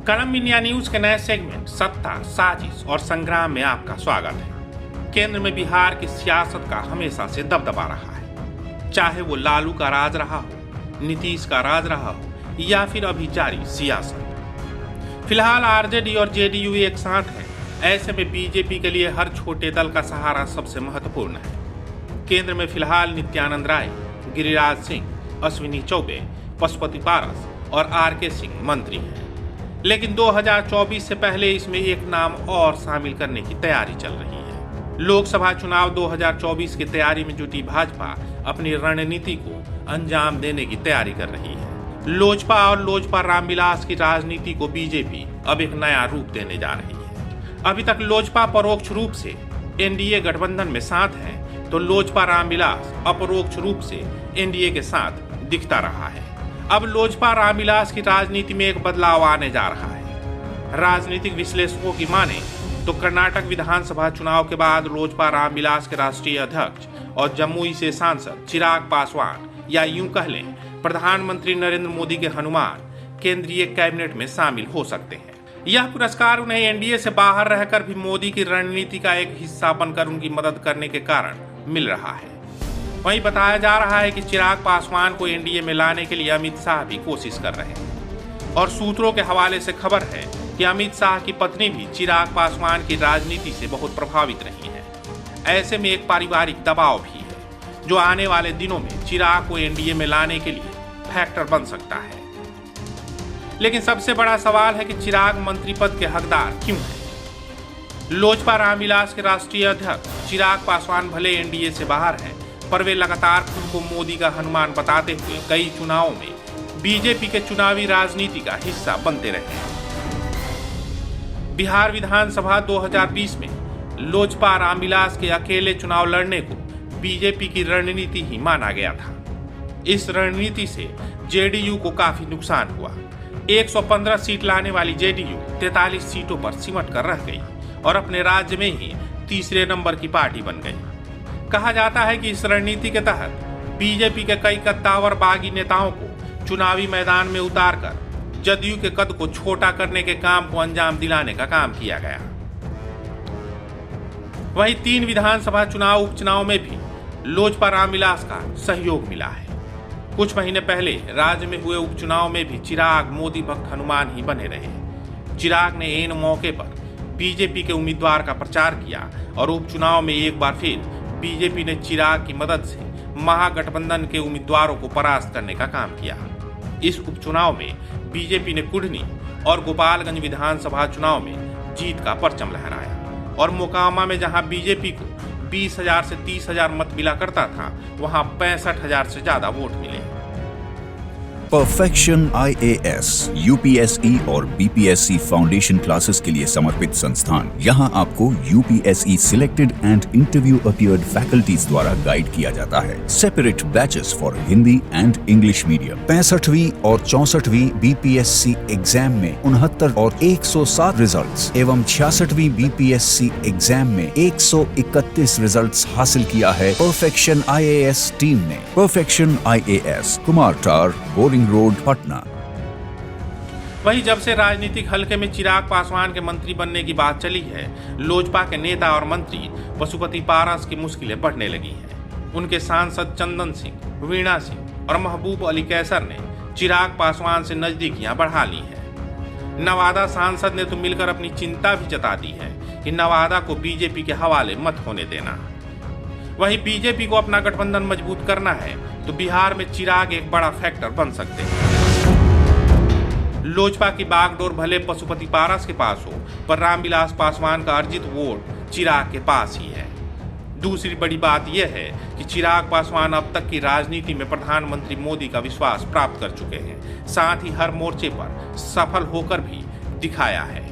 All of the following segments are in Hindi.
कलम इंडिया न्यूज के नए सेगमेंट सत्ता, साजिश और संग्राम में आपका स्वागत है। केंद्र में बिहार की सियासत का हमेशा से दबदबा रहा है, चाहे वो लालू का राज रहा हो, नीतीश का राज रहा हो या फिर अभी जारी सियासत। फिलहाल आरजेडी और जेडीयू एक साथ है। ऐसे में बीजेपी के लिए हर छोटे दल का सहारा सबसे महत्वपूर्ण है। केंद्र में फिलहाल नित्यानंद राय, गिरिराज सिंह, अश्विनी चौबे, पशुपति पारस और आर.के. सिंह मंत्री हैं। लेकिन 2024 से पहले इसमें एक नाम और शामिल करने की तैयारी चल रही है। लोकसभा चुनाव 2024 की तैयारी में जुटी भाजपा अपनी रणनीति को अंजाम देने की तैयारी कर रही है। लोजपा और लोजपा रामविलास की राजनीति को बीजेपी अब एक नया रूप देने जा रही है। अभी तक लोजपा परोक्ष रूप से एनडीए गठबंधन में साथ है, तो लोजपा रामविलास अपरोक्ष रूप से एनडीए के साथ दिखता रहा है। अब लोजपा रामविलास की राजनीति में एक बदलाव आने जा रहा है। राजनीतिक विश्लेषकों की माने तो कर्नाटक विधानसभा चुनाव के बाद लोजपा रामविलास के राष्ट्रीय अध्यक्ष और जमुई से सांसद चिराग पासवान, या यूं कह लें प्रधानमंत्री नरेंद्र मोदी के हनुमान, केंद्रीय कैबिनेट में शामिल हो सकते हैं। यह पुरस्कार उन्हें एनडीए से बाहर रहकर भी मोदी की रणनीति का एक हिस्सा बनकर उनकी मदद करने के कारण मिल रहा है। वहीं बताया जा रहा है कि चिराग पासवान को एनडीए में लाने के लिए अमित शाह भी कोशिश कर रहे हैं और सूत्रों के हवाले से खबर है कि अमित शाह की पत्नी भी चिराग पासवान की राजनीति से बहुत प्रभावित रही है। ऐसे में एक पारिवारिक दबाव भी है जो आने वाले दिनों में चिराग को एनडीए में लाने के लिए फैक्टर बन सकता है। लेकिन सबसे बड़ा सवाल है कि चिराग मंत्री पद के हकदार क्यों हैं? लोजपा रामविलास के राष्ट्रीय अध्यक्ष चिराग पासवान भले एनडीए से बाहर हैं, पर वे लगातार खुद को मोदी का हनुमान बताते हुए कई चुनावों में बीजेपी के चुनावी राजनीति का हिस्सा बनते रहे हैं। बिहार विधानसभा 2020 में लोजपा रामविलास के अकेले चुनाव लड़ने को बीजेपी की रणनीति ही माना गया था। इस रणनीति से जेडीयू को काफी नुकसान हुआ। 115 सीट लाने वाली जेडीयू 43 सीटों पर सिमट कर रह गई और अपने राज्य में ही तीसरे नंबर की पार्टी बन गई। कहा जाता है कि इस रणनीति के तहत बीजेपी के कई कद्दावर बागी नेताओं को चुनावी मैदान में उतारकर जदयू के कद को छोटा करने के काम को अंजाम दिलाने का काम किया गया। वहीं 3 विधानसभा चुनाव उपचुनाव में भी लोजपा रामविलास का सहयोग मिला है। कुछ महीने पहले राज्य में हुए उपचुनाव में भी चिराग मोदी भक्त हनुमान ही बने रहे। चिराग ने इन मौके पर बीजेपी के उम्मीदवार का प्रचार किया और उपचुनाव में एक बार फिर बीजेपी ने चिराग की मदद से महागठबंधन के उम्मीदवारों को परास्त करने का काम किया। इस उपचुनाव में बीजेपी ने कुढ़नी और गोपालगंज विधानसभा चुनाव में जीत का परचम लहराया और मोकामा में जहां बीजेपी को 20,000 से 30,000 मत मिला करता था, वहां 65,000 से ज्यादा वोट मिले। परफेक्शन IAS, UPSE और BPSC फाउंडेशन क्लासेस के लिए समर्पित संस्थान। यहाँ आपको UPSE selected and interview appeared faculties द्वारा गाइड किया जाता है। Separate batches for Hindi and English medium. 65वीं और 64वीं BPSC एग्जाम में 69 और 107 रिजल्ट्स एवं 66वीं BPSC एग्जाम में 131 रिजल्ट्स हासिल किया है परफेक्शन IAS टीम ने। परफेक्शन IAS, कुमार टार, बोरिंग रोड, पटना। वहीं जब से राजनीतिक हलके में चिराग पासवान के मंत्री बनने की बात चली है, लोजपा के नेता और मंत्री पशुपति पारस की मुश्किलें बढ़ने लगी हैं। उनके सांसद चंदन सिंह, वीणा सिंह और महबूब अली कैसर ने चिराग पासवान से नजदीकियां बढ़ा ली हैं। नवादा सांसद ने तो मिलकर अपनी चिंता भी जता दी है कि नवादा को बीजेपी के हवाले मत होने देना। वहीं बीजेपी को अपना गठबंधन मजबूत करना है तो बिहार में चिराग एक बड़ा फैक्टर बन सकते हैं। लोजपा की बागडोर भले पशुपति पारस के पास हो, पर रामविलास पासवान का अर्जित वोट चिराग के पास ही है। दूसरी बड़ी बात यह है कि चिराग पासवान अब तक की राजनीति में प्रधानमंत्री मोदी का विश्वास प्राप्त कर चुके हैं, साथ ही हर मोर्चे पर सफल होकर भी दिखाया है।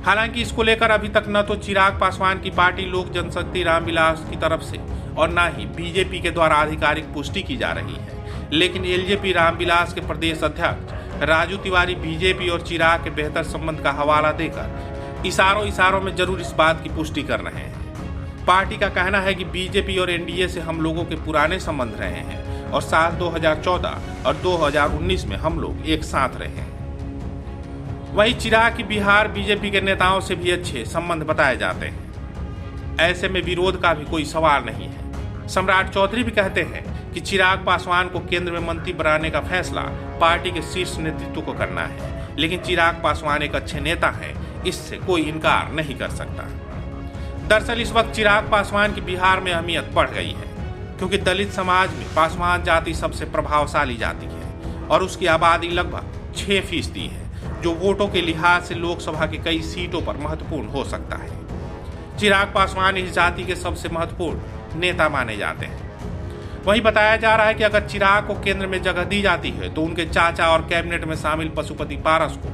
हालांकि इसको लेकर अभी तक न तो चिराग पासवान की पार्टी लोक जनशक्ति रामविलास की तरफ से और न ही बीजेपी के द्वारा आधिकारिक पुष्टि की जा रही है। लेकिन एलजेपी रामविलास के प्रदेश अध्यक्ष राजू तिवारी बीजेपी और चिराग के बेहतर संबंध का हवाला देकर इशारों में जरूर इस बात की पुष्टि कर रहे हैं। पार्टी का कहना है कि बीजेपी और एनडीए से हम लोगों के पुराने संबंध रहे हैं और साल 2014 और 2019 में हम लोग एक साथ रहे हैं। वहीं चिराग की बिहार बीजेपी के नेताओं से भी अच्छे संबंध बताए जाते हैं। ऐसे में विरोध का भी कोई सवाल नहीं है। सम्राट चौधरी भी कहते हैं कि चिराग पासवान को केंद्र में मंत्री बनाने का फैसला पार्टी के शीर्ष नेतृत्व को करना है, लेकिन चिराग पासवान एक अच्छे नेता हैं, इससे कोई इनकार नहीं कर सकता। दरअसल इस वक्त चिराग पासवान की बिहार में अहमियत बढ़ गई है, क्योंकि दलित समाज में पासवान जाति सबसे प्रभावशाली जाति है और उसकी आबादी लगभग 6% है, जो वोटों के लिहाज से लोकसभा की कई सीटों पर महत्वपूर्ण हो सकता है। चिराग पासवान इस जाति के सबसे महत्वपूर्ण नेता माने जाते हैं। वहीं बताया जा रहा है कि अगर चिराग को केंद्र में जगह दी जाती है तो उनके चाचा और कैबिनेट में शामिल पशुपति पारस को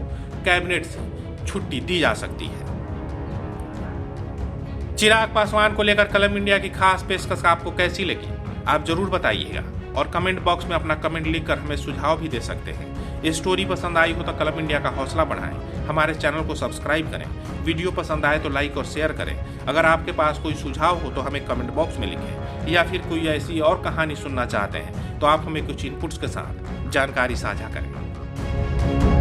कैबिनेट से छुट्टी दी जा सकती है। चिराग पासवान को लेकर कलम इंडिया की खास पेशकश आपको कैसी लगी, आप जरूर बताइएगा और कमेंट बॉक्स में अपना कमेंट लिखकर हमें सुझाव भी दे सकते हैं। ये स्टोरी पसंद आई हो तो कलम इंडिया का हौसला बढ़ाएं, हमारे चैनल को सब्सक्राइब करें, वीडियो पसंद आए तो लाइक और शेयर करें। अगर आपके पास कोई सुझाव हो तो हमें कमेंट बॉक्स में लिखें, या फिर कोई ऐसी और कहानी सुनना चाहते हैं तो आप हमें कुछ इनपुट्स के साथ जानकारी साझा करें।